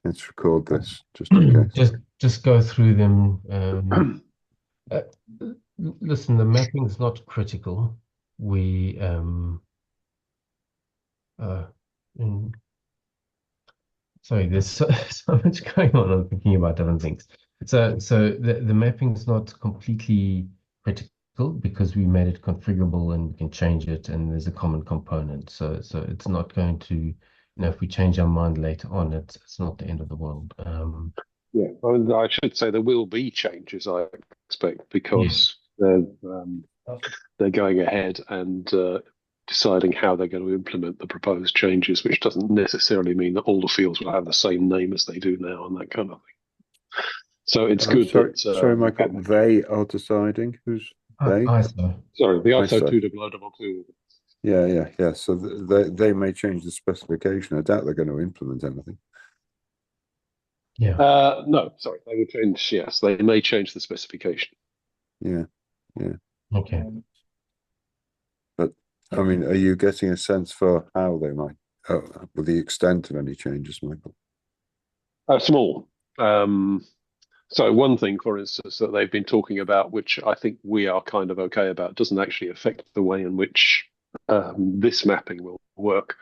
let's record this just in case. just go through them. Uh, Listen, the mapping is not critical. We uh, in, sorry, there's so much going on. I'm thinking about different things. So the mapping is not completely critical because we made it configurable and we can change it, and there's a common component. So it's not going to, if we change our mind later on, it's not the end of the world. Yeah, well, I should say there will be changes, I expect, Yeah. because they're going ahead and deciding how they're going to implement the proposed changes, which doesn't necessarily mean that all the fields will have the same name as they do now and that kind of thing. So it's good Sorry, that sorry, Michael. They are deciding who's they. ISO. sorry, the ISO ISO. 20002. Yeah. So they may change the specification. I doubt they're going to implement anything. Yeah. No, sorry, they will change. Yes, they may change the specification. Yeah. Okay. But I mean, are you getting a sense for how they might, with the extent of any changes, Michael? Small. So one thing, for instance, that they've been talking about, which I think we are kind of okay about, doesn't actually affect the way in which this mapping will work,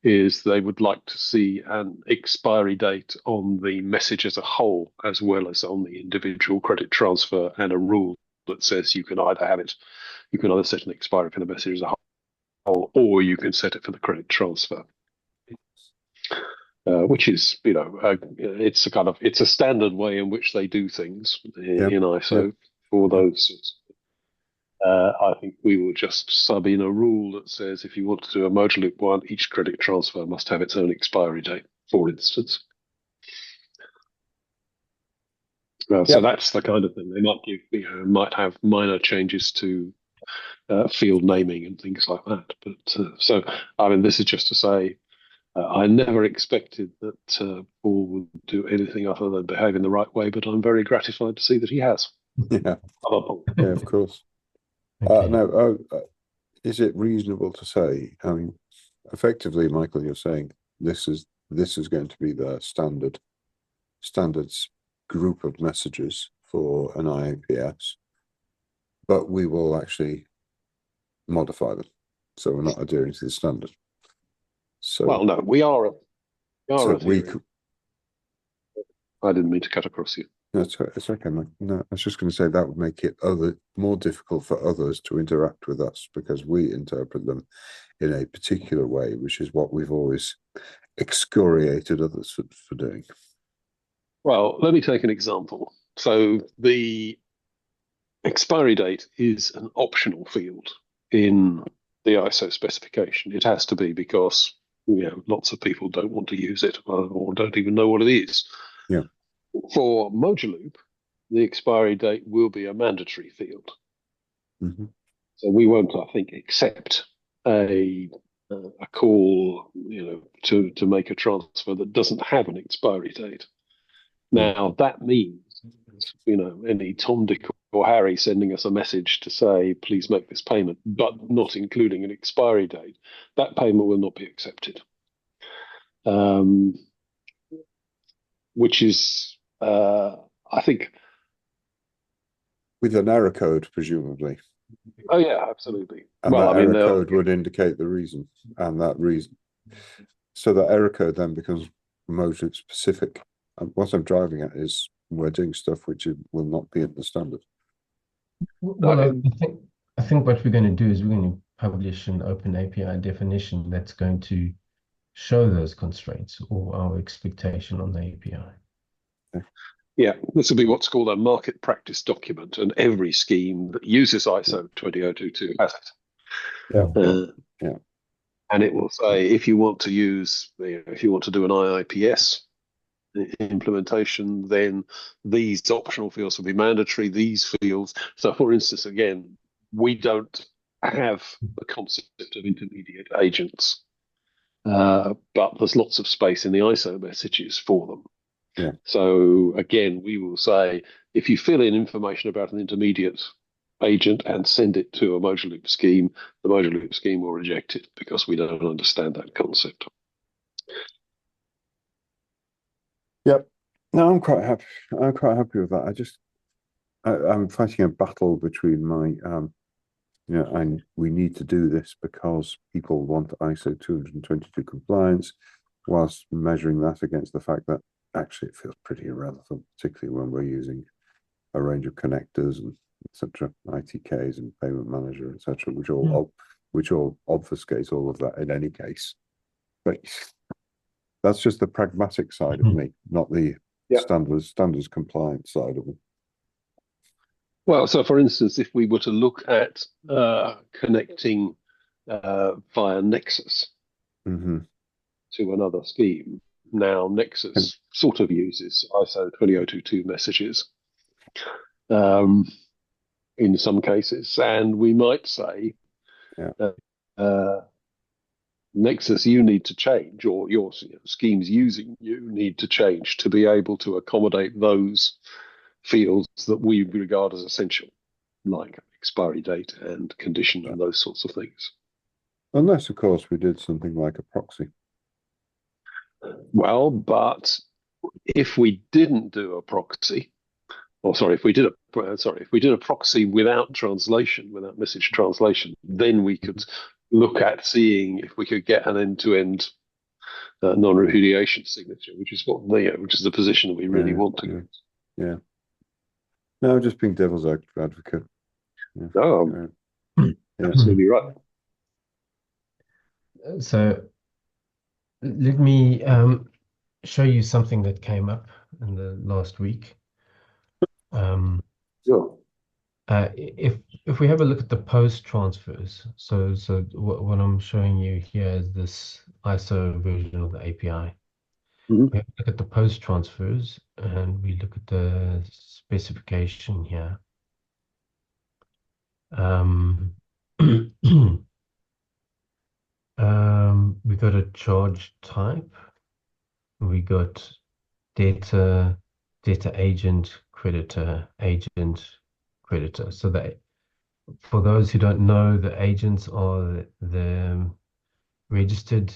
is they would like to see an expiry date on the message as a whole, as well as on the individual credit transfer, and a rule that says you can either set an expiry for the message as a whole, or you can set it for the credit transfer. Which is, it's a standard way in which they do things in ISO for those. I think we will just sub in a rule that says if you want to do a Mojaloop one, each credit transfer must have its own expiry date, for instance. So that's the kind of thing they might give. Might have minor changes to field naming and things like that. But so, I mean, this is just to say, I never expected that Paul would do anything other than behave in the right way, but I'm very gratified to see that he has. Yeah, of course. Okay. No, is it reasonable to say? I mean, effectively, Michael, you're saying this is going to be the standards group of messages for an IAPS, but we will actually modify them, so we're not adhering to the standard. So, well, no, we are. So I didn't mean to cut across you. No, it's okay, Mike. No, I was just going to say that would make it more difficult for others to interact with us because we interpret them in a particular way, which is what we've always excoriated others for doing. Well, let me take an example. So the expiry date is an optional field in the ISO specification. It has to be because lots of people don't want to use it or don't even know what it is. Yeah. For Mojaloop, the expiry date will be a mandatory field. Mm-hmm. So we won't, I think, accept a call, to make a transfer that doesn't have an expiry date. Now that means, any Tom, Dick, or Harry sending us a message to say, please make this payment, but not including an expiry date, that payment will not be accepted. Which is, I think, with an error code, presumably. Oh yeah, absolutely. And that error code would indicate the reason, and that reason. So that error code then becomes Mojaloop specific. And what I'm driving at is we're doing stuff which will not be in the standard. Well, I think what we're going to do is we're going to publish an open API definition that's going to show those constraints or our expectation on the API. Okay. Yeah, this will be what's called a market practice document, and every scheme that uses ISO 20022 has it. Yeah. And it will say if you want to use, if you want to do an IIPS implementation, then these optional fields will be mandatory. These fields. So, for instance, again, we don't have the concept of intermediate agents, but there's lots of space in the ISO messages for them. Yeah. So again, we will say if you fill in information about an intermediate agent and send it to a Mojaloop scheme, the Mojaloop scheme will reject it because we don't understand that concept. Yep. No, I'm quite happy. I'm quite happy with that. I'm fighting a battle between my and we need to do this because people want ISO 222 compliance, whilst measuring that against the fact that actually it feels pretty irrelevant, particularly when we're using a range of connectors and etc., ITKs and payment manager, etc., which all obfuscate all of that in any case. But that's just the pragmatic side of me, not the standards compliance side of it. Well, so for instance, if we were to look at connecting via Nexus to another scheme, now Nexus sort of uses ISO 20022 messages in some cases, and we might say, Nexus, you need to change, or your schemes using you need to change to be able to accommodate those fields that we regard as essential, like expiry date and condition and those sorts of things. Unless, of course, we did something like a proxy. Well, but if we didn't do a proxy, or sorry, if we did a proxy without translation, without message translation, then we could look at seeing if we could get an end-to-end non-repudiation signature, which is the position that we really want to get. Yeah. No, just being devil's advocate. Yeah. Oh, absolutely right. So let me show you something that came up in the last week. Sure. If we have a look at the post transfers, so what I'm showing you here is this ISO version of the API. We have to look at the post transfers, and we look at the specification here. We got a charge type. We got data agent, creditor, creditor. So that, for those who don't know, the agents are the registered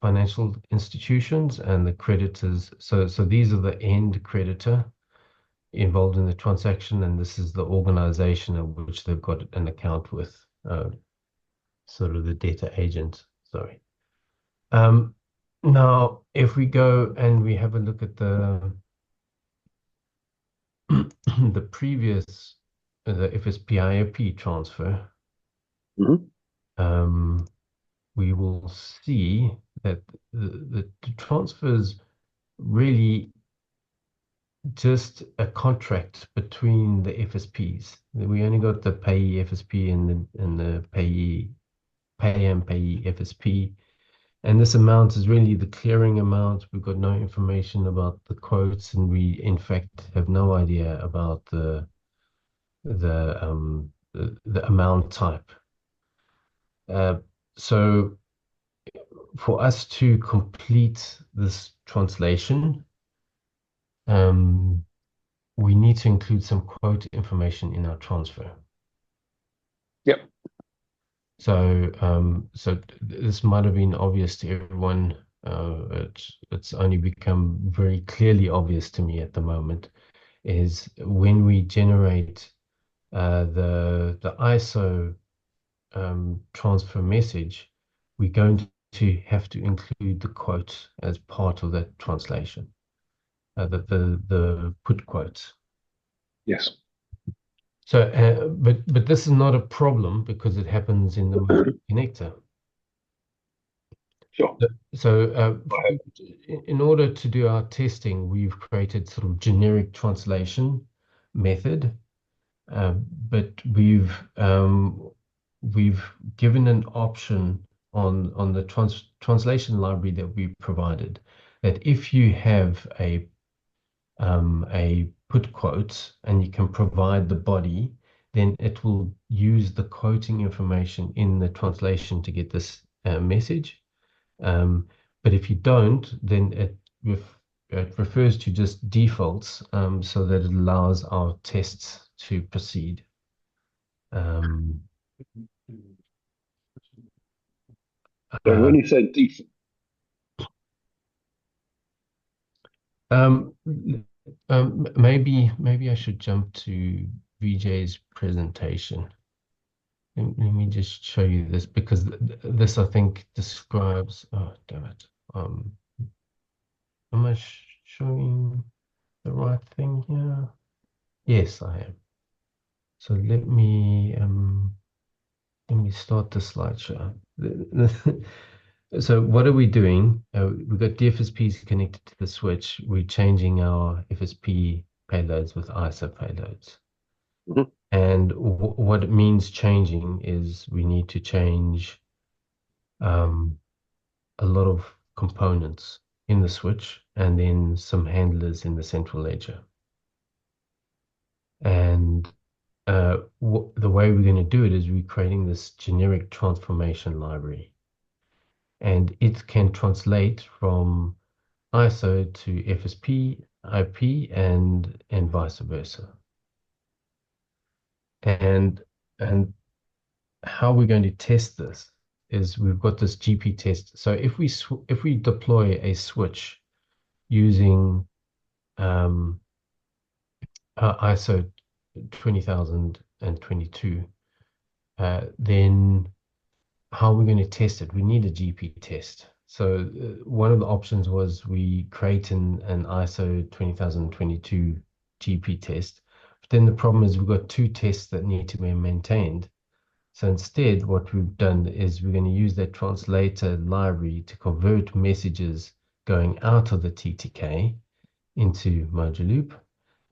financial institutions, and the creditors. So these are the end creditor involved in the transaction, and this is the organization of which they've got an account with, sort of the data agent. Sorry. Now, if we go and we have a look at the the previous the FSPIOP transfer, we will see that the transfers really just a contract between the FSPs. We only got the payee FSP and the payee FSP. And this amount is really the clearing amount. We've got no information about the quotes, and we in fact have no idea about the amount type. So for us to complete this translation, we need to include some quote information in our transfer. Yep. So this might have been obvious to everyone. It's only become very clearly obvious to me at the moment, is when we generate the ISO transfer message, we're going to have to include the quote as part of that translation, the put quotes. Yes. So, but this is not a problem because it happens in the connector. Sure. So, in order to do our testing, we've created sort of generic translation method, but we've given an option on the translation library that we provided, that if you have a put quote and you can provide the body, then it will use the quoting information in the translation to get this message. But if you don't, then it refers to just defaults, so that it allows our tests to proceed. When you say default, Um, maybe I should jump to VJ's presentation. Let me just show you this because this I think describes. Oh, damn it. Am I showing the right thing here? Yes, I am. So let me start the slideshow. So what are we doing? We've got DFSPs connected to the switch. We're changing our FSP payloads with ISO payloads. Mhm. And what it means changing is we need to change um, a lot of components in the switch and then some handlers in the central ledger. And the way we're going to do it is we're creating this generic transformation library. And it can translate from ISO to FSP, IP, and vice versa. And how we're going to test this is we've got this GP test. So if we deploy a switch using ISO 20022, then how are we going to test it? We need a GP test. So one of the options was we create an ISO 20022 GP test. But then the problem is we've got two tests that need to be maintained. So instead, what we've done is we're going to use that translator library to convert messages going out of the TTK into Mojaloop.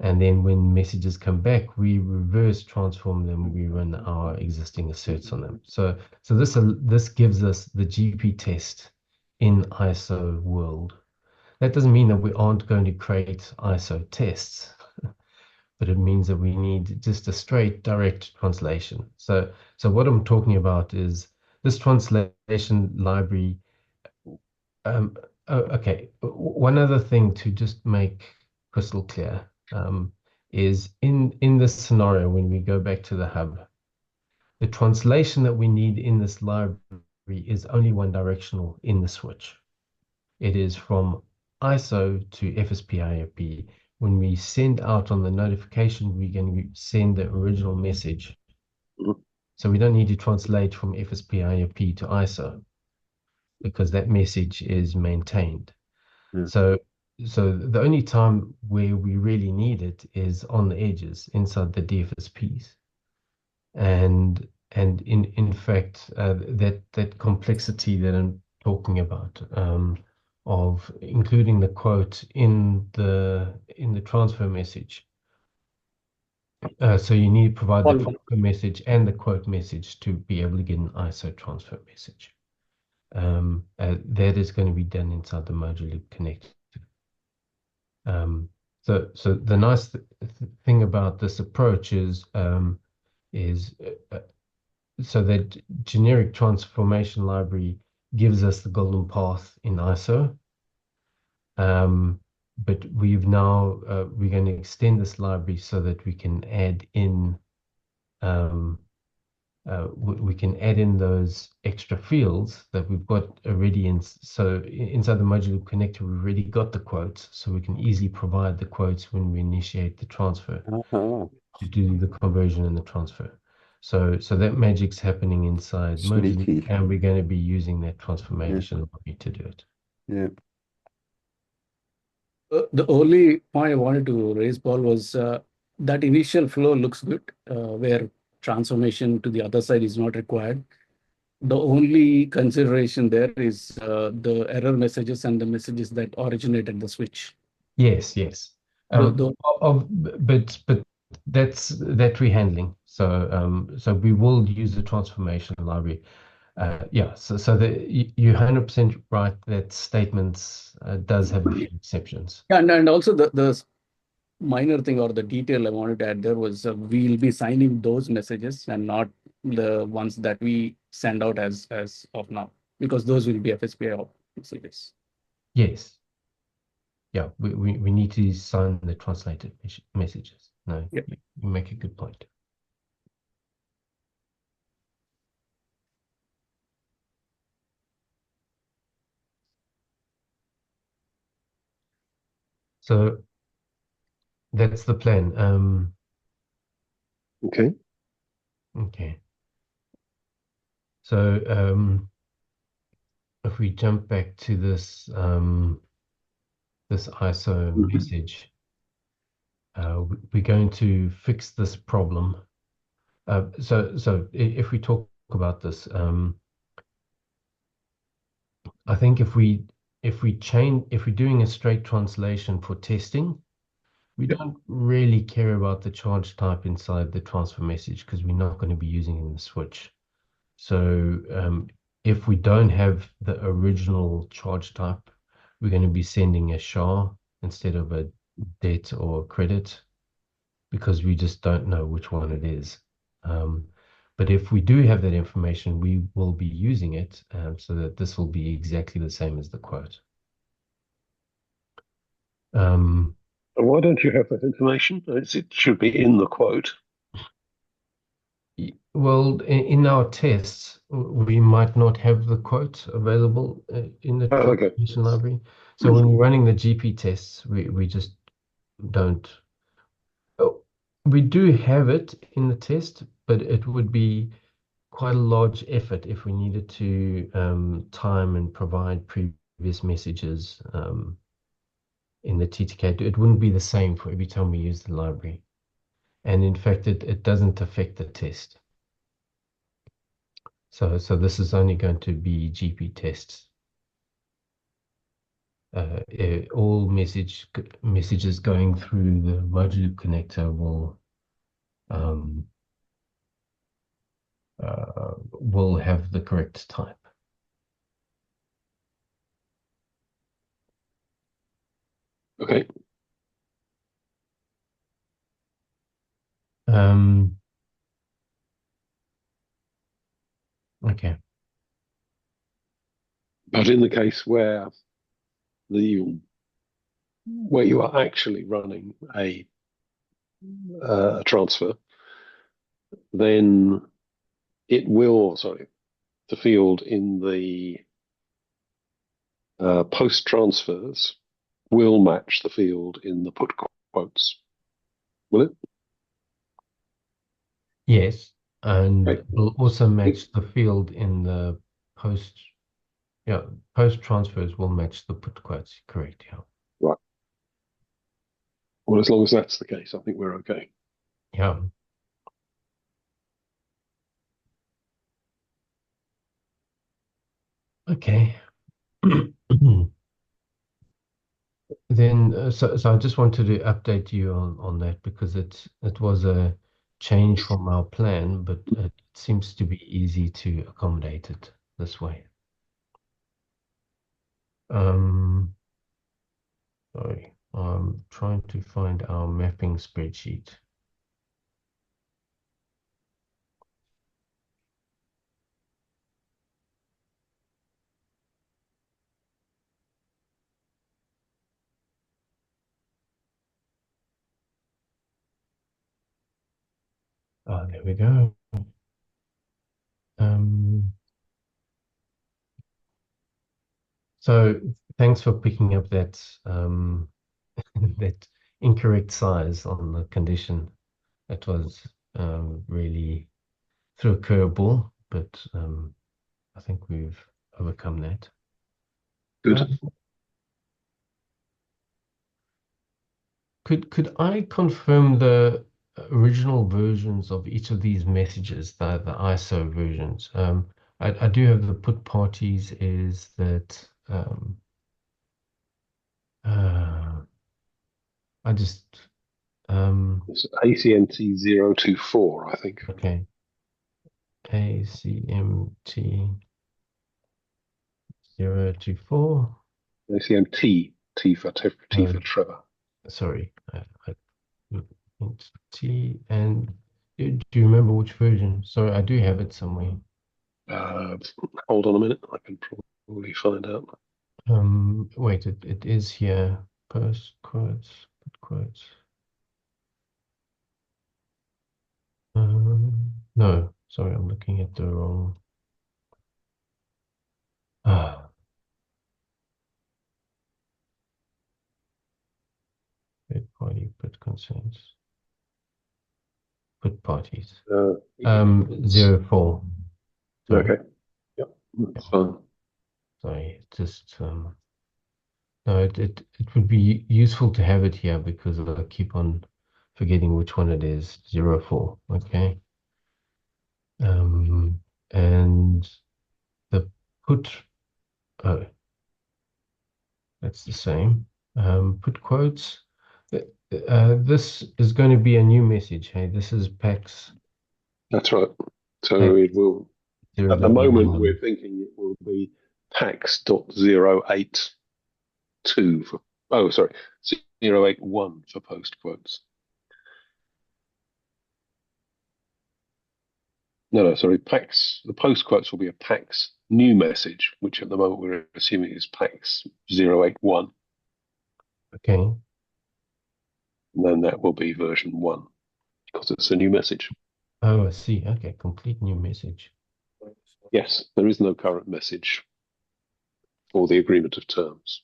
And then when messages come back, we reverse transform them. We run our existing asserts on them. So this gives us the GP test in ISO world. That doesn't mean that we aren't going to create ISO tests, but it means that we need just a straight direct translation. So what I'm talking about is this translation library. Um, okay. One other thing to just make crystal clear is in this scenario, when we go back to the hub, the translation that we need in this library is only one directional in the switch. It is from ISO to FSPIOP. When we send out on the notification, we're going to send the original message. Mhm. So we don't need to translate from FSPIOP to ISO because that message is maintained. Yeah. So the only time where we really need it is on the edges inside the DFSPs. And in fact, that complexity that I'm talking about, of including the quote in the transfer message. So you need to provide the transfer message and the quote message to be able to get an ISO transfer message. That is going to be done inside the Mojaloop connector. So the nice thing about this approach is so that generic transformation library gives us the golden path in ISO. But we're going to extend this library so that we can add in those extra fields that we've got already in. So inside the Mojaloop connector, we've already got the quotes, so we can easily provide the quotes when we initiate the transfer to do the conversion and the transfer. So that magic's happening inside Mojaloop, Sneaky. and we're going to be using that transformation library to do it. Yeah. The only point I wanted to raise, Paul, was that initial flow looks good, where transformation to the other side is not required. The only consideration there is the error messages and the messages that originate at the switch. Yes. But that's that rehandling. So we will use the transformation library. Yeah. So you're 100% right that statements does have a few exceptions. Yeah, and also the minor thing or the detail I wanted to add there was we'll be signing those messages and not the ones that we send out as of now, because those will be FSPI messages. Yes. Yeah, we need to sign the translated messages. No, Yeah. you make a good point. So that's the plan. Okay. Okay. So if we jump back to this this ISO message, we're going to fix this problem. So if we talk about this, I think if we're doing a straight translation for testing, we don't really care about the charge type inside the transfer message because we're not going to be using it in the switch. So if we don't have the original charge type, we're going to be sending a SHA instead of a debt or credit because we just don't know which one it is. But if we do have that information, we will be using it so that this will be exactly the same as the quote. And why don't you have that information? It should be in the quote. Well, in our tests, we might not have the quote available in the Okay. translation library. So when we're running the GP tests, we just don't. Oh, we do have it in the test, but it would be quite a large effort if we needed to time and provide previous messages in the TTK. It wouldn't be the same for every time we use the library. And in fact, it doesn't affect the test. So this is only going to be GP tests. All messages going through the Mojaloop connector will have the correct type. Okay. Okay. But in the case where you are actually running a transfer, then it will, the field in the post transfers will match the field in the put quotes. Will it? Yes, and Right. we'll also match the field in the post. Yeah, post transfers will match the put quotes. Correct. Yeah. Right. Well, as long as that's the case, I think we're okay. Yeah. Okay. Then, so I just wanted to update you on that because it was a change from our plan, but it seems to be easy to accommodate it this way. Sorry, I'm trying to find our mapping spreadsheet. Oh, there we go. So thanks for picking up that that incorrect size on the condition. It was really threw a curveball, but I think we've overcome that. Good. Could I confirm the original versions of each of these messages, the ISO versions? I do have the put parties is that I just It's ACNT 024, I think. okay. ACMT 024. ACMT, T for Trevor. Sorry, T and do you remember which version? Sorry, I do have it somewhere. Hold on a minute, I can probably find out. Wait, it is here. Post quotes, put quotes. No, sorry, I'm looking at the wrong. Ah, Third party put concerns. Put parties. 04. Sorry. Okay. Yep. That's fine. Sorry, just no, it would be useful to have it here because I keep on forgetting which one it is. 04. Okay. And the put, oh, that's the same. Put quotes. This is going to be a new message. Hey, this is PAX. That's right. So it will, at the moment, we're thinking it will be pax.082 for, oh, sorry, 081 for post quotes. No, sorry, PAX, the post quotes will be a PAX new message, which at the moment we're assuming is PAX 081. Okay. And then that will be version 1 because it's a new message. Oh, I see. Okay, complete new message. Yes, there is no current message for the agreement of terms.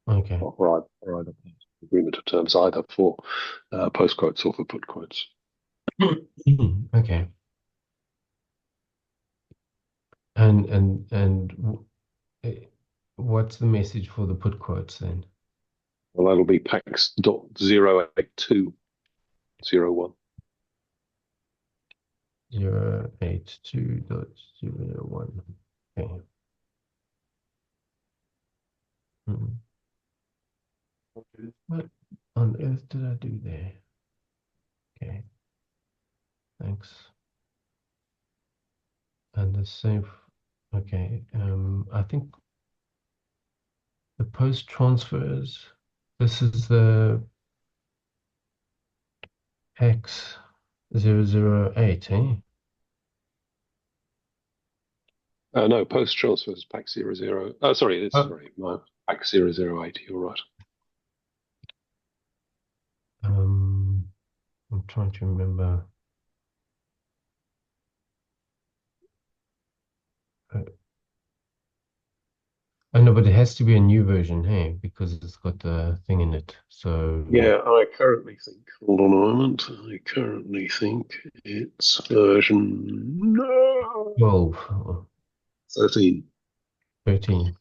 Okay. Or either agreement of terms, either for post quotes or for put quotes. Okay. And what's the message for the put quotes then? Well, that'll be pax.08201. 082.01. Okay. What on earth did I do there? Okay. Thanks. And the same. Okay. I think the post transfers. This is the X 008, eh? No, post transfer is pax 00. Oh, sorry, no, pax 008. You're right. I'm trying to remember. I know, but it has to be a new version, hey, because it's got the thing in it. So Yeah, I currently think. Hold on a moment. I currently think it's version 12 or 13. 13.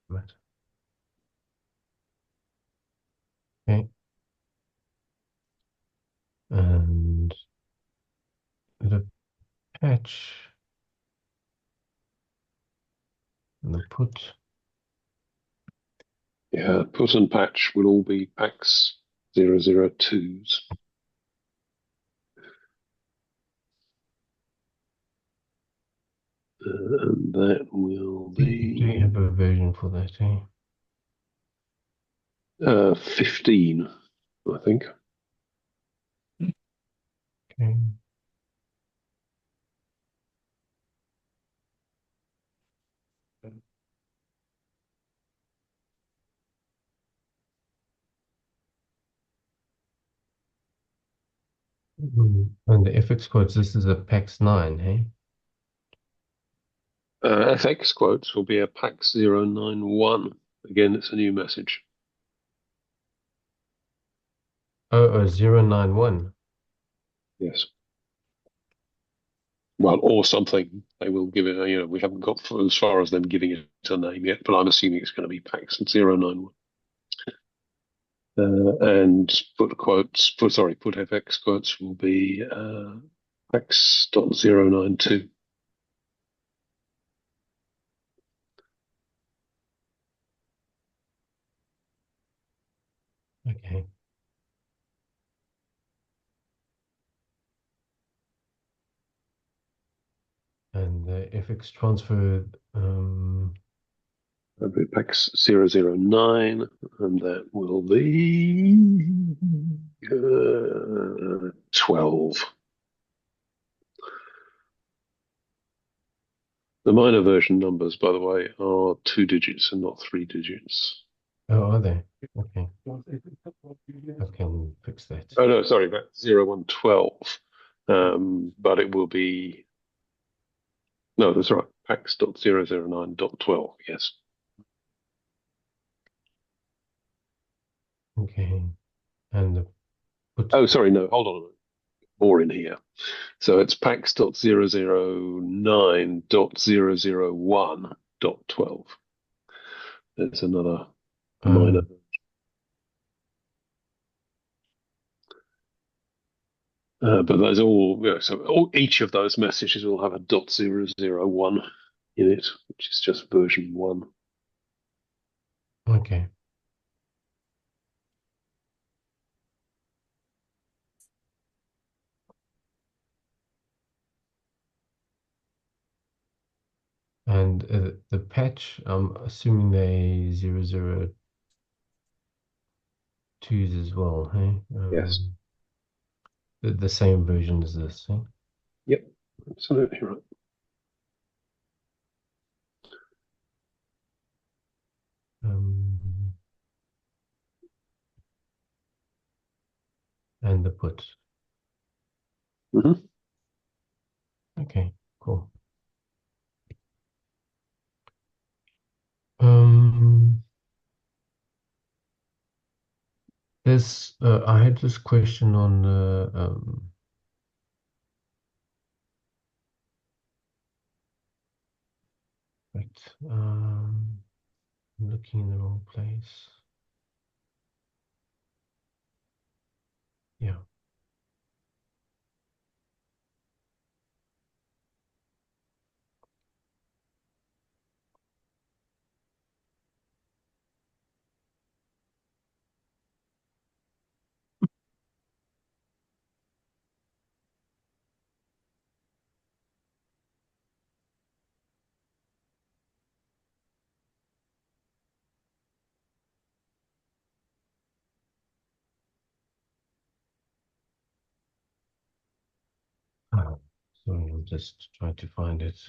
Right. Okay. And the patch and the put. Yeah, put and patch will all be pax 002s. And that will Do you be have a version for that, eh? 15, I think. Okay. And the FX quotes, this is a PAX 9, hey? FX quotes will be a pax 091. Again, it's a new message. Oh, 091. Yes. Well, or something. They will give it, we haven't got as far as them giving it a name yet, but I'm assuming it's going to be PAX 091. And put FX quotes will be PAX.092. Okay. And the FX transfer, That'll be PAX 009, and that will be 12. The minor version numbers, by the way, are 2 digits and not 3 digits. oh, are they? Okay. I can fix that. Oh, no, sorry, that's 0112. But it will be, no, that's right, pax.009.12, yes. Okay. And the put. Oh, sorry, no, hold on a minute. More in here. So it's pax.009.001.12. There's another minor. But those all, so each of those messages will have a .001 in it, which is just version 1. Okay. And the patch, I'm assuming they 002s as well, hey? Yes. The same version as this, hey? Yep, absolutely right. And the put. Mm-hmm. Okay, cool. There's I had this question on wait, I'm looking in the wrong place. Yeah. Oh, sorry, I'm just trying to find it.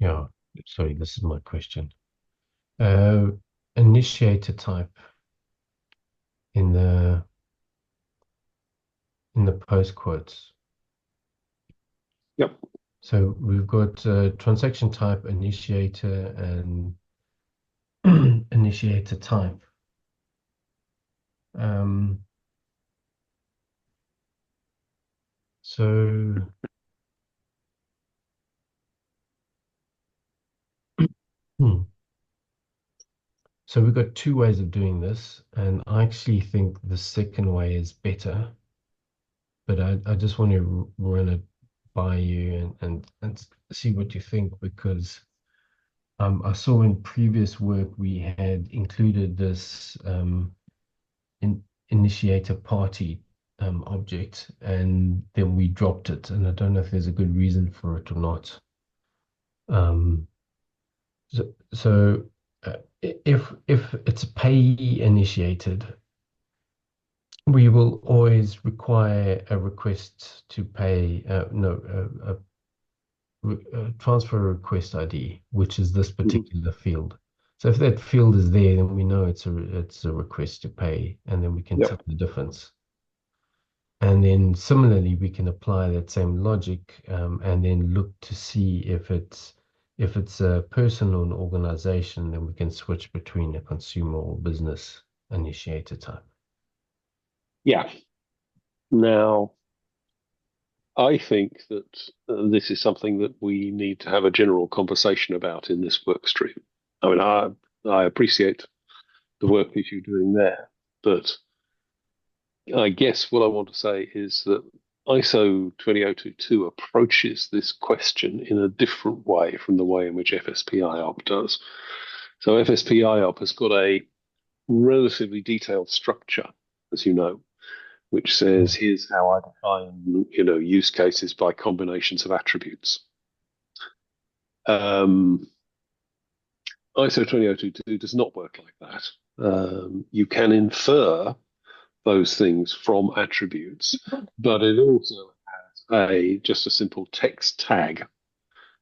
Yeah, sorry, this is my question. Initiator type in the post quotes. Yep. So we've got transaction type, initiator, and initiator type. So so we've got two ways of doing this, and I actually think the second way is better. But I just want to run it by you and see what you think, because I saw in previous work we had included this initiator party object, and then we dropped it, and I don't know if there's a good reason for it or not. Um, so if it's payee initiated, we will always require a request to pay, a transfer request ID, which is this particular field. So if that field is there, then we know it's a request to pay, and then we can tell the difference. And then similarly, we can apply that same logic, and then look to see if it's a person or an organization, then we can switch between a consumer or business initiator type. Yeah. Now, I think that this is something that we need to have a general conversation about in this work stream. I mean, I appreciate the work that you're doing there, but I guess what I want to say is that ISO 20022 approaches this question in a different way from the way in which FSPIOP does. So FSPIOP has got a relatively detailed structure, as you know, which says, here's how I define, use cases by combinations of attributes. ISO 20022 does not work like that. You can infer those things from attributes, but it also has just a simple text tag,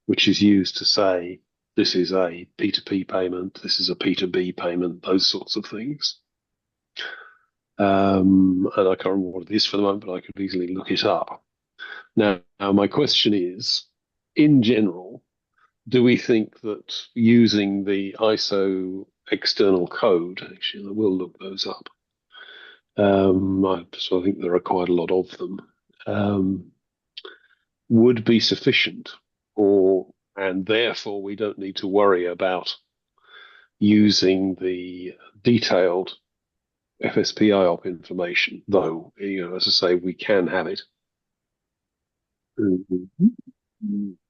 which is used to say this is a P2P payment, this is a P2B payment, those sorts of things. And I can't remember what it is for the moment, but I could easily look it up. Now my question is, in general, do we think that using the ISO external code, actually I will look those up, so I think there are quite a lot of them, would be sufficient, and therefore we don't need to worry about using the detailed FSPIOP information, though, as I say, we can have it.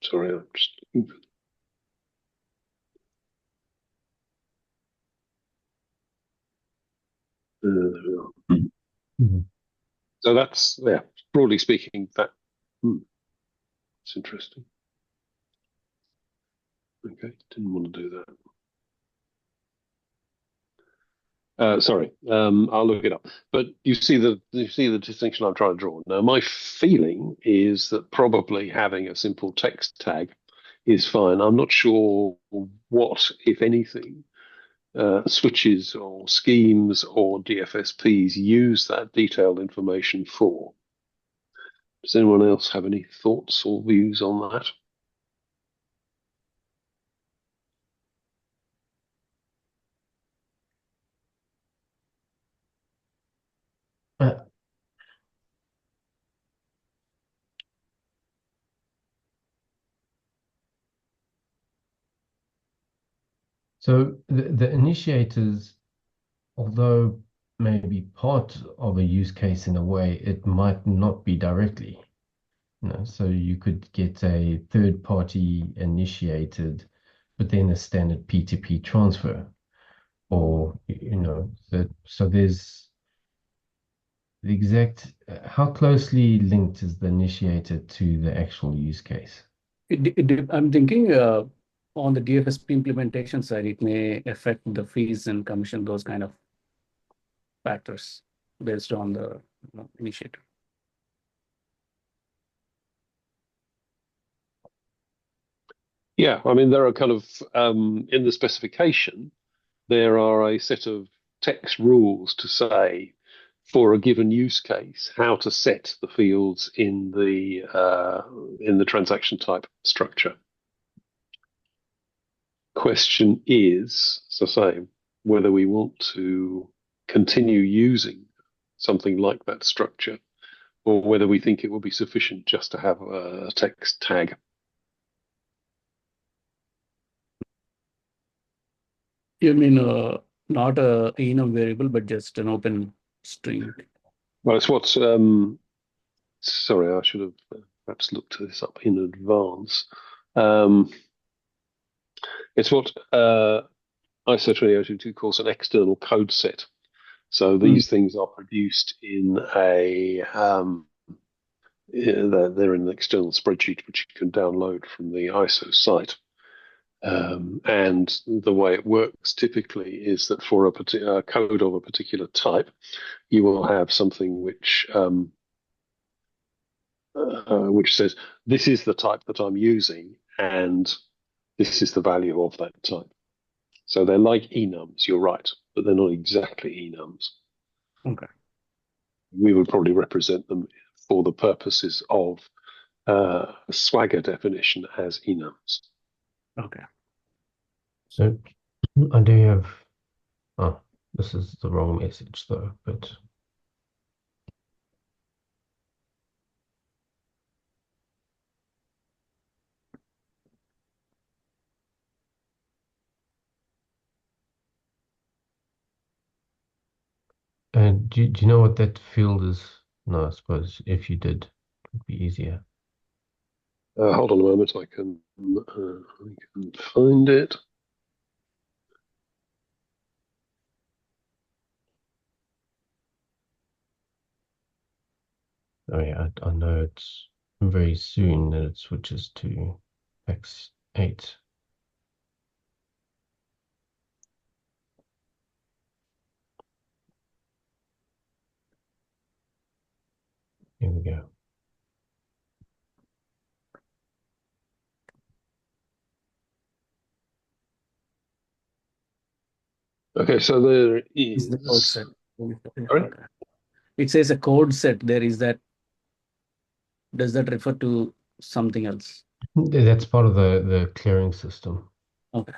Sorry, I'm just looking for. There we are. Mhm. So that's, yeah, broadly speaking, it's interesting. Okay, didn't want to do that. Sorry, I'll look it up. But you see the distinction I'm trying to draw. Now, my feeling is that probably having a simple text tag is fine. I'm not sure what, if anything, switches or schemes or DFSPs use that detailed information for. Does anyone else have any thoughts or views on that? Uh, So the initiators, although maybe part of a use case in a way, it might not be directly. So you could get a third party initiated, but then a standard P2P transfer, or so there's the exact how closely linked is the initiator to the actual use case? I'm thinking on the DFSP implementation side, it may affect the fees and commission, those kind of factors based on the initiator. Yeah, I mean, there are kind of, in the specification, there are a set of text rules to say, for a given use case, how to set the fields in the transaction type structure. Question is, so say, whether we want to continue using something like that structure, or whether we think it will be sufficient just to have a text tag. You mean not a enum variable, but just an open string? Well, it's what's, sorry, I should have perhaps looked this up in advance. It's what ISO 20022 calls an external code set. So these things are produced in they're in an external spreadsheet which you can download from the ISO site. And the way it works typically is that for a code of a particular type, you will have something which says this is the type that I'm using, and this is the value of that type. So they're like enums, you're right, but they're not exactly enums. Okay. We would probably represent them for the purposes of a Swagger definition as enums. Okay. So I do have, oh, this is the wrong message though, but do you know what that field is? No, I suppose if you did, it would be easier. Hold on a moment, I can find it. Oh yeah, I know it's very soon that it switches to X8. go. Okay, so there Is the code is. set. Sorry? Okay. It says a code set there. Is that, does that refer to something else? That's part of the clearing system. Okay.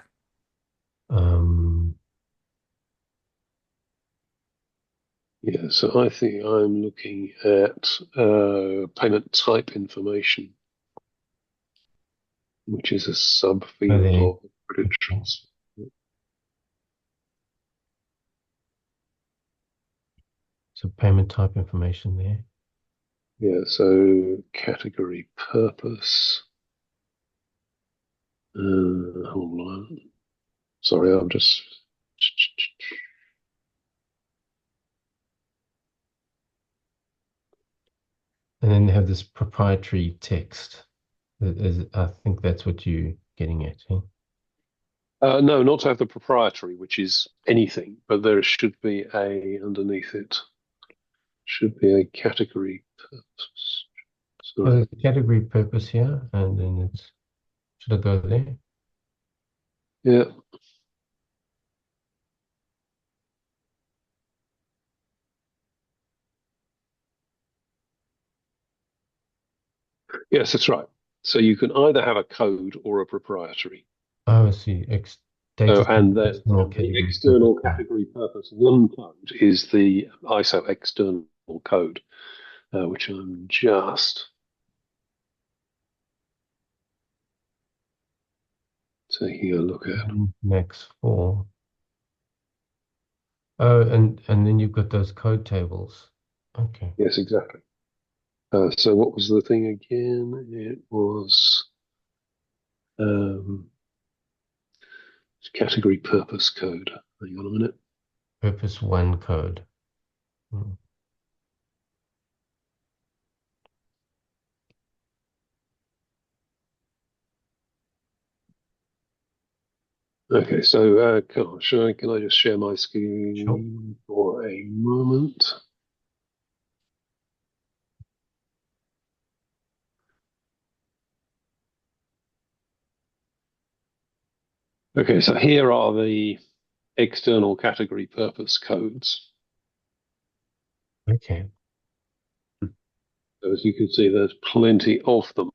Yeah, so I think I'm looking at payment type information, which is a subfield they- of credentials. So payment type information there. Yeah, so category purpose. Hold on. Sorry, I'm just. And then they have this proprietary text. I think that's what you're getting at. Yeah? No, not to have the proprietary, which is anything, but there should be a underneath it. Should be a category purpose. So Sorry. there's a category purpose here, and then it's, should I go there? Yeah. Yes, that's right. So you can either have a code or a proprietary. Oh, I see. Data And external the category external purpose. category purpose one code is the ISO external code, which I'm just taking a look at. Max 4. Oh, and then you've got those code tables. Okay. Yes, exactly. So what was the thing again? It was category purpose code. Hang on a minute. Purpose 1 code. Okay, so can I just share my screen Sure. for a moment? Okay, so here are the external category purpose codes. Okay. So as you can see, there's plenty of them.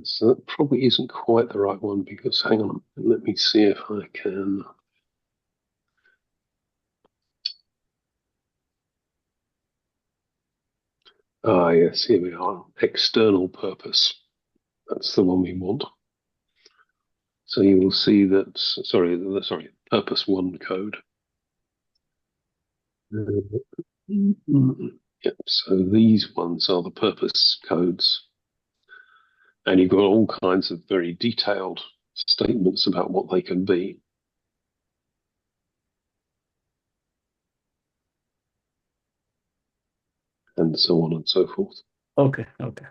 So that probably isn't quite the right one because, hang on, let me see if I can. Ah, yes, here we are. External purpose. That's the one we want. So you will see that, sorry, purpose 1 code. Yep, so these ones are the purpose codes. And you've got all kinds of very detailed statements about what they can be. And so on and so forth. Okay. Okay.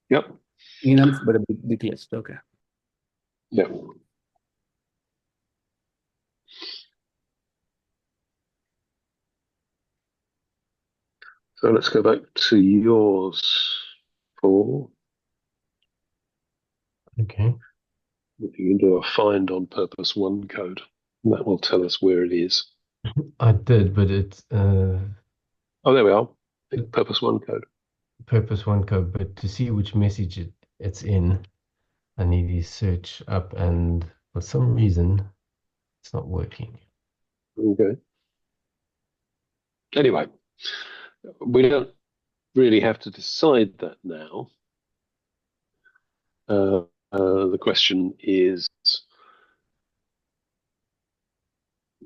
Yep. Enums, but a big list. Okay. Yep. So let's go back to yours, Paul. Okay. If you can do a find on purpose 1 code, that will tell us where it is. I did, but it's Oh, there we are. Purpose 1 code. purpose 1 code, but to see which message it's in, I need to search up, and for some reason, it's not working. Okay. Anyway, we don't really have to decide that now. The question is,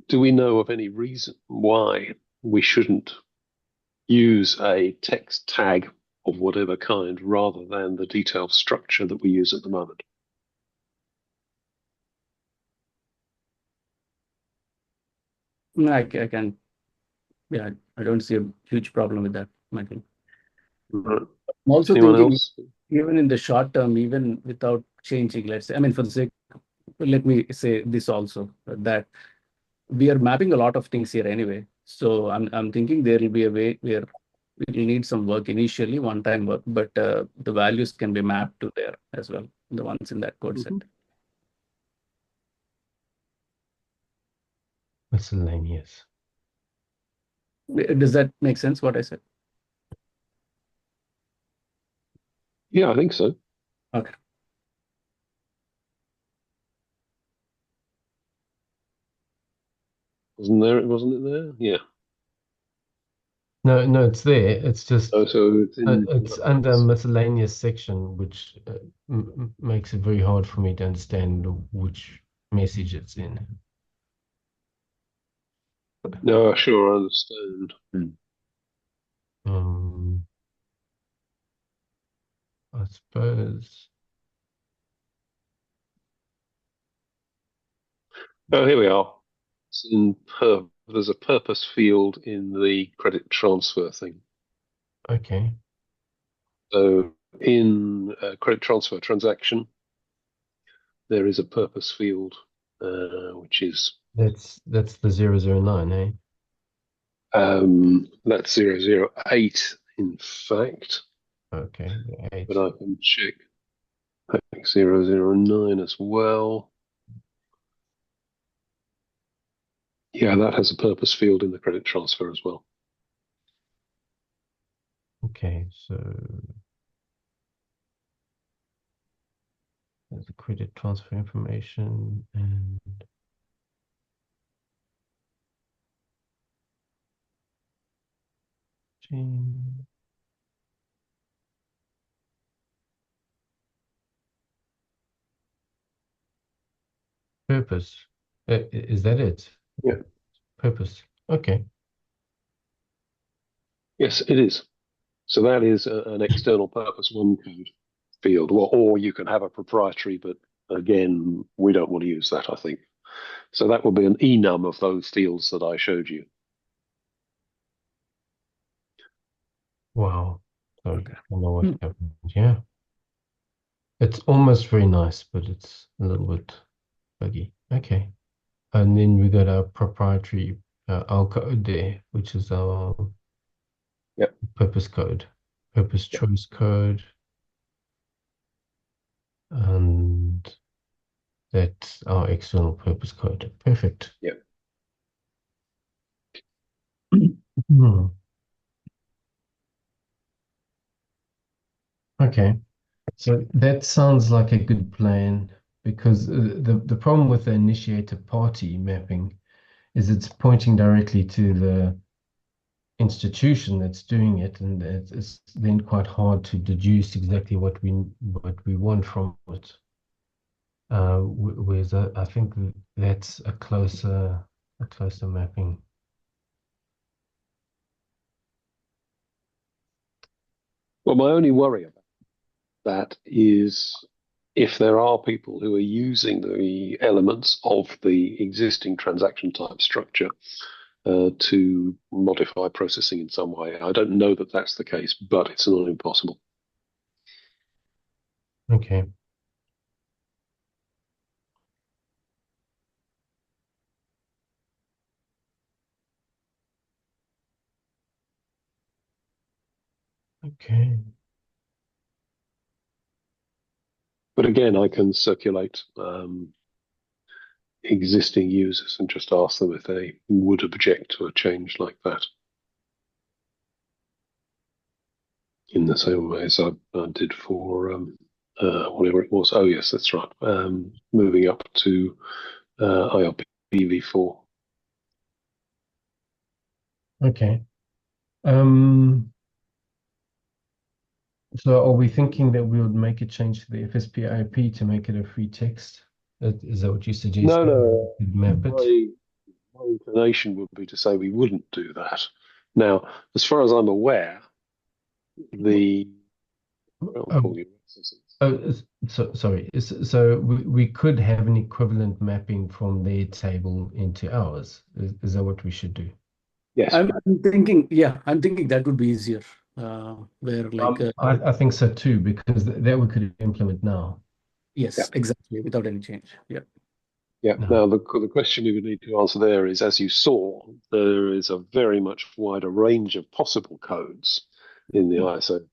do we know of any reason why we shouldn't use a text tag of whatever kind rather than the detailed structure that we use at the moment? No, I can. Yeah, I don't see a huge problem with that, Michael. Right. I'm also Anyone thinking, else? even in the short term, even without changing, let's say, I mean, for the sake, let me say this also, that we are mapping a lot of things here anyway. So I'm thinking there will be a way where we will need some work initially, one-time work, but the values can be mapped to there as well, the ones in that code set. Miscellaneous. Does that make sense, what I said? Yeah, I think so. Okay. Wasn't it there? Yeah. No, it's there. It's just Oh, so it's in. it's under miscellaneous section, which makes it very hard for me to understand which message it's in. No, sure, I understand. I suppose. Oh, here we are. It's in there's a purpose field in the credit transfer thing. Okay. So in credit transfer transaction, there is a purpose field, which is That's the 009, eh? that's 008, in fact. Okay, the 8. But I can check. I think 009 as well. Yeah, that has a purpose field in the credit transfer as well. Okay, so there's the credit transfer information and purpose. Is that it? Yeah. Purpose. Okay. Yes, it is. So that is an external purpose one code field, or you can have a proprietary, but again, we don't want to use that, I think. So that will be an enum of those fields that I showed you. Wow. Sorry, Okay. I don't know what happened. Yeah. It's almost very nice, but it's a little bit buggy. Okay. And then we got our proprietary our code there, which is our purpose code, purpose choice code. And that's our external purpose code. Perfect. Yeah. Okay. So that sounds like a good plan because the problem with the initiator party mapping is it's pointing directly to the institution that's doing it, and it's then quite hard to deduce exactly what we want from it. Whereas I think that's a closer mapping. Well, my only worry about that is if there are people who are using the elements of the existing transaction type structure to modify processing in some way. I don't know that that's the case, but it's not impossible. Okay. Okay. But again, I can circulate existing users and just ask them if they would object to a change like that. In the same way as I did for whatever it was. Oh, yes, that's right. Moving up to IRPv4. Okay. So are we thinking that we would make a change to the FSPIOP to make it a free text? Is that what you suggest? No. Map it? My inclination would be to say we wouldn't do that. Now, as far as I'm aware, sorry. So we could have an equivalent mapping from their table into ours. Is that what we should do? Yes. I'm thinking that would be easier. Where like I think so too, because that we could implement now. yes, exactly, without any change. Yeah. Yeah. No. Now, the question we would need to answer there is, as you saw, there is a very much wider range of possible codes in the ISO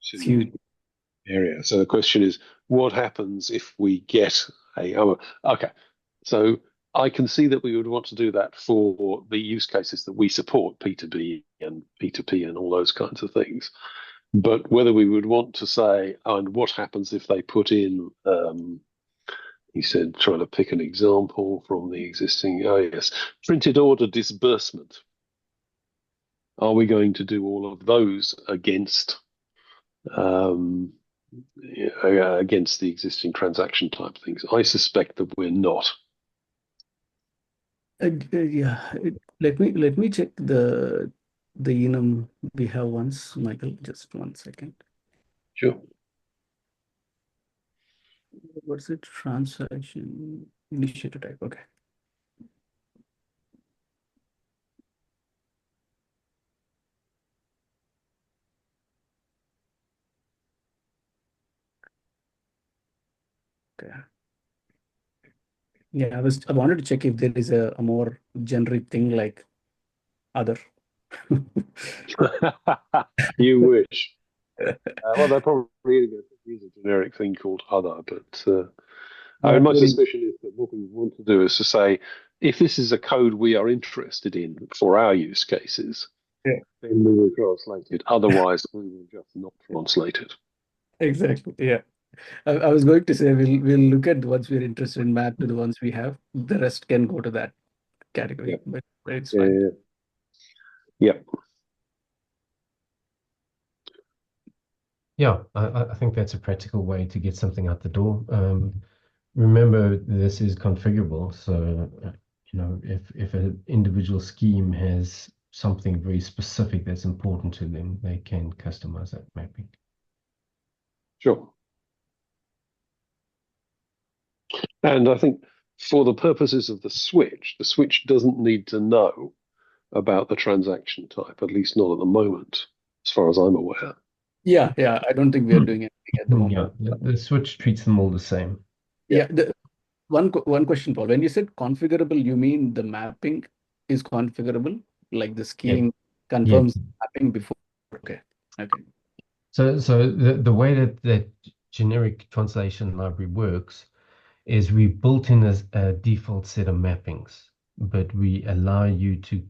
Few. area. So the question is, what happens if we get a... okay, so I can see that we would want to do that for the use cases that we support, P2B and P2P and all those kinds of things. But whether we would want to say, and what happens if they put in... he said, trying to pick an example from the existing, oh yes, printed order disbursement. Are we going to do all of those against against the existing transaction type things? I suspect that we're not. Yeah, let me check the enum we have once, Michael. Just 1 second. Sure. What's it? Transaction initiator type. Okay. Okay. Yeah, I wanted to check if there is a more generic thing like other. You wish. Well, they're probably going to use a generic thing called other, but I mean, my suspicion is that what we want to do is to say, if this is a code we are interested in for our use cases, Yeah. then we will translate it. Otherwise, we will just not translate it. Exactly. Yeah. I was going to say we'll look at the ones we're interested in, map to the ones we have. The rest can go to that category, Yeah. but it's fine. Yeah. Yeah, I think that's a practical way to get something out the door. Remember, this is configurable, so if an individual scheme has something very specific that's important to them, they can customize that mapping. Sure. And I think for the purposes of the switch doesn't need to know about the transaction type, at least not at the moment, as far as I'm aware. Yeah, I don't think we are doing anything at the moment. Yeah, the switch treats them all the same. Yeah, one question, Paul. When you said configurable, you mean the mapping is configurable, like the scheme confirms mapping before? Okay. So the way that generic translation library works is we built in a default set of mappings, but we allow you to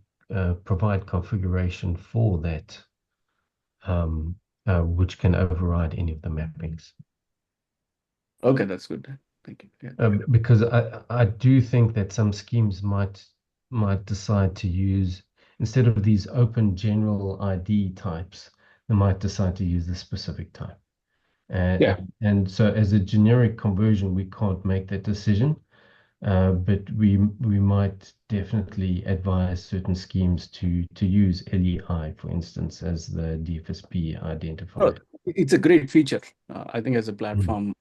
provide configuration for that, which can override any of the mappings. Okay, that's good. Thank you. Yeah. Because I do think that some schemes might decide to use, instead of these open general ID types, they might decide to use the specific type. And so as a generic conversion, we can't make that decision. But we might definitely advise certain schemes to use LEI, for instance, as the DFSP identifier. It's a great feature. I think as a platform,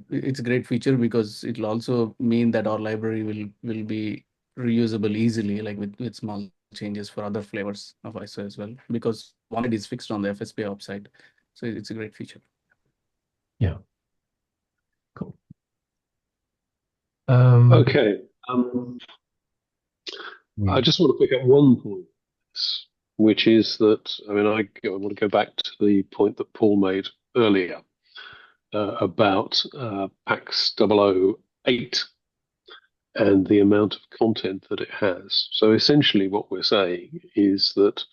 it's a great feature because it'll also mean that our library will be reusable easily, like with small changes for other flavors of ISO as well, because one it is fixed on the FSPIOP side. So it's a great feature. Yeah. Cool. Okay. I just want to pick up one point, which is that, I mean, I want to go back to the point that Paul made earlier about PAX 008 and the amount of content that it has. So essentially what we're saying is that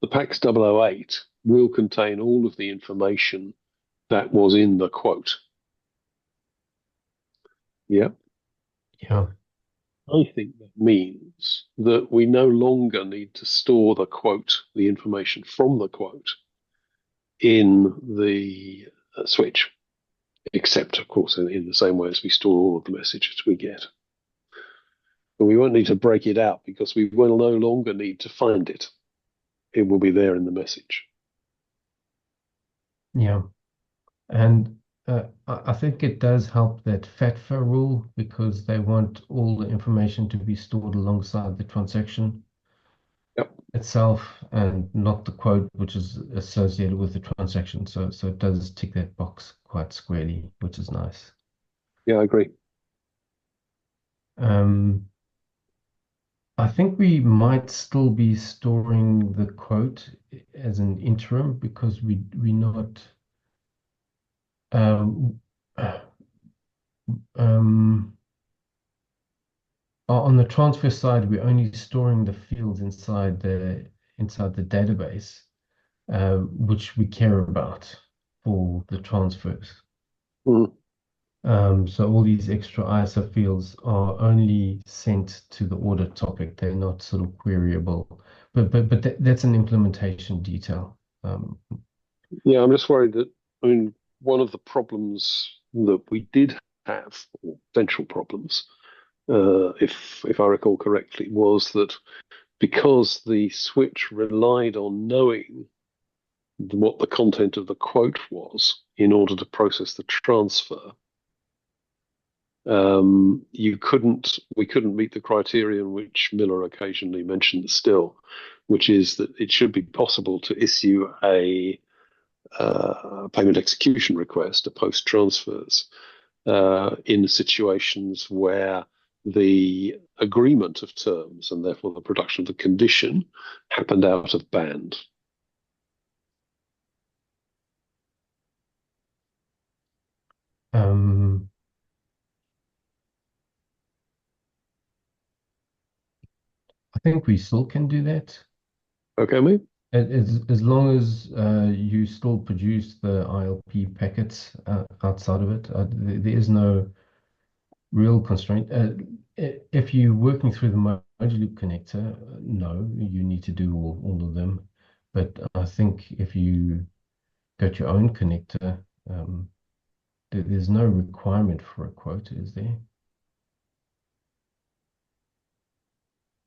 the PAX 008 will contain all of the information that was in the quote. Yeah. Yeah. I think that means that we no longer need to store the quote, the information from the quote, in the switch, except, of course, in the same way as we store all of the messages we get. But we won't need to break it out because we will no longer need to find it. It will be there in the message. Yeah. And I think it does help that FATFA rule, because they want all the information to be stored alongside the transaction itself and not the quote, which is associated with the transaction. So it does tick that box quite squarely, which is nice. Yeah, I agree. I think we might still be storing the quote as an interim because we're not um, um, on the transfer side, we're only storing the fields inside the database, which we care about for the transfers. Mm. So all these extra ISO fields are only sent to the order topic. They're not sort of queryable, but that's an implementation detail. Yeah, I'm just worried that, I mean, one of the problems that we did have, or potential problems, if I recall correctly, was that because the switch relied on knowing what the content of the quote was in order to process the transfer, we couldn't meet the criterion which Miller occasionally mentioned still, which is that it should be possible to issue a payment execution request to post transfers in situations where the agreement of terms and therefore the production of the condition happened out of band. I think we still can do that. Okay, mate? As long as you still produce the ILP packets outside of it, there is no real constraint. If you're working through the Mojaloop connector, no, you need to do all of them. But I think if you got your own connector, there's no requirement for a quote, is there?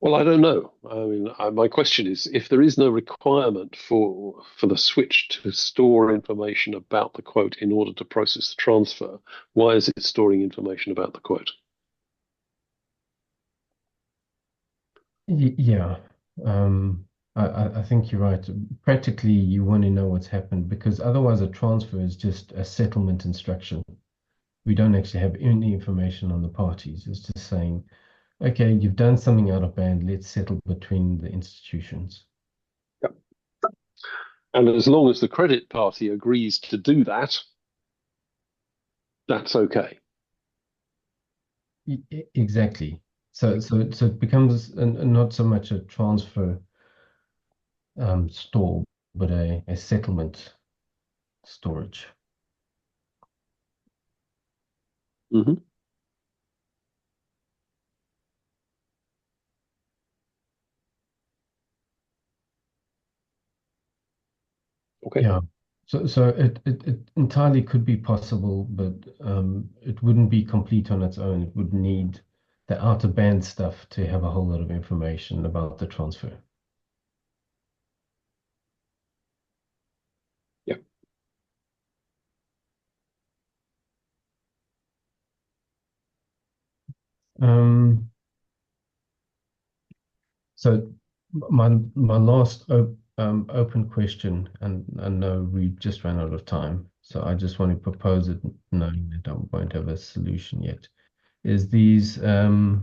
Well, I don't know. I mean, my question is, if there is no requirement for the switch to store information about the quote in order to process the transfer, why is it storing information about the quote? Yeah. I think you're right. Practically, you want to know what's happened because otherwise a transfer is just a settlement instruction. We don't actually have any information on the parties. It's just saying, okay, you've done something out of band. Let's settle between the institutions. Yep. And as long as the credit party agrees to do that, that's okay. Exactly. So it becomes not so much a transfer store, but a settlement storage. Mm-hmm. Okay. Yeah. So it entirely could be possible, but it wouldn't be complete on its own. It would need the outer band stuff to have a whole lot of information about the transfer. Yeah. So my last open question, and I know we just ran out of time, so I just want to propose it, knowing that I won't have a solution yet. Is these oh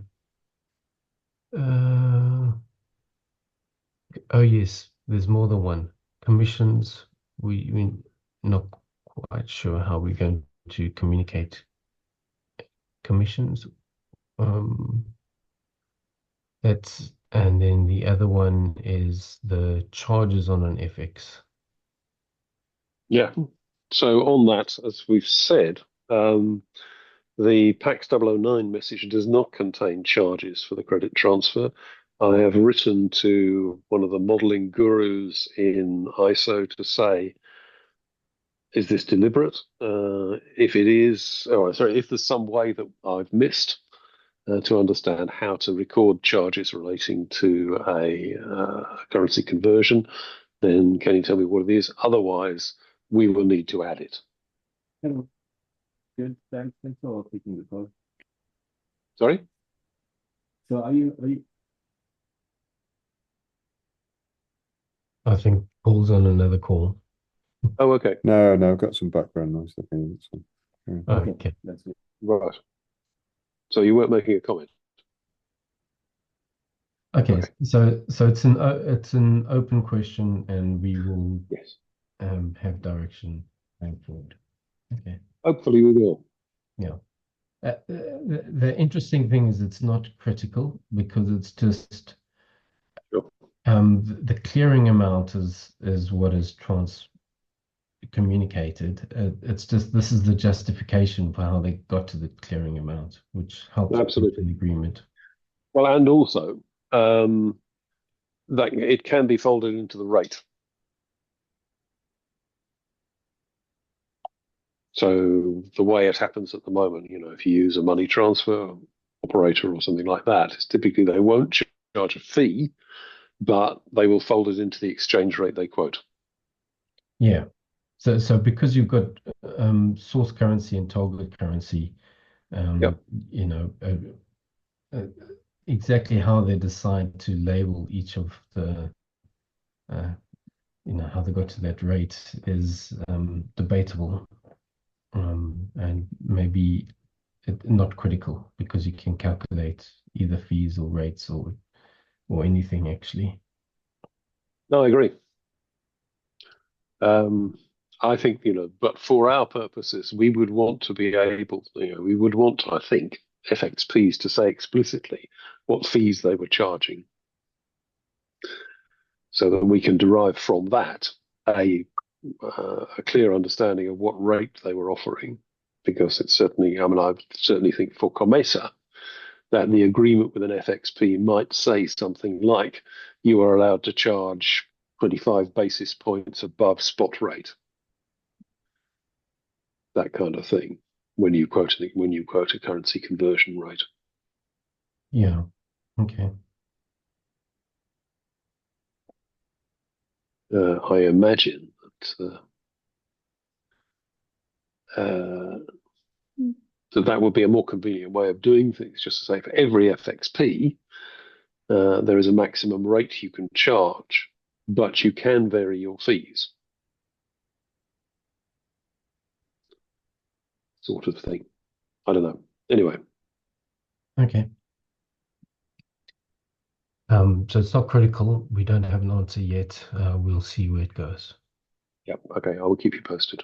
yes, there's more than one. Commissions, we're not quite sure how we're going to communicate commissions. And then the other one is the charges on an FX. Yeah. So on that, as we've said, the PAX 009 message does not contain charges for the credit transfer. I have written to one of the modeling gurus in ISO to say, is this deliberate? If it is, if there's some way that I've missed to understand how to record charges relating to a currency conversion, then can you tell me what it is? Otherwise, we will need to add it. Hello. Good. Thanks for taking the call. Sorry? So are you I think Paul's on another call. Oh, okay. No, I've got some background noise. I think. Okay. that's it. Right. So you weren't making a comment? Okay, Okay. so it's an open question, and we will Yes. have direction going forward. Okay. Hopefully we will. Yeah. The interesting thing is it's not critical because it's just Sure. the clearing amount is what is communicated. It's just this is the justification for how they got to the clearing amount, which helps Absolutely. an agreement. Well, and also that it can be folded into the rate. So the way it happens at the moment, if you use a money transfer operator or something like that, it's typically they won't charge a fee, but they will fold it into the exchange rate they quote. Yeah. So because you've got source currency and target currency, Yep. you know, exactly how they decide to label each of the, how they got to that rate is debatable, and maybe not critical because you can calculate either fees or rates or anything actually. No, I agree. I think, but for our purposes, we would want to be able, we would want, I think, FXPs to say explicitly what fees they were charging so that we can derive from that a clear understanding of what rate they were offering. Because it's certainly, I certainly think for COMESA that the agreement with an FXP might say something like you are allowed to charge 25 basis points above spot rate. That kind of thing when you quote a currency conversion rate. Yeah. Okay. I imagine that would be a more convenient way of doing things. Just to say, for every FXP, there is a maximum rate you can charge, but you can vary your fees, sort of thing. I don't know. Anyway. Okay. So it's not critical. We don't have an answer yet. We'll see where it goes. Yep. Okay. I will keep you posted.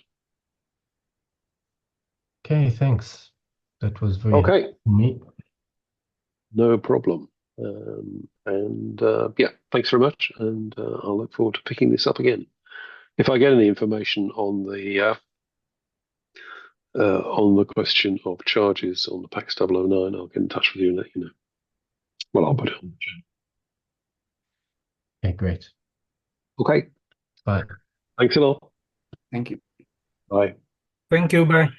Okay, thanks. That was very Okay. helpful for me. No problem. Yeah, thanks very much. And I'll look forward to picking this up again. If I get any information on the question of charges on the PAX 009, I'll get in touch with you and let you know. Well, I'll put it on the channel. Okay, great. Okay. Bye. Thanks a lot. Thank you. Bye. Thank you. Bye.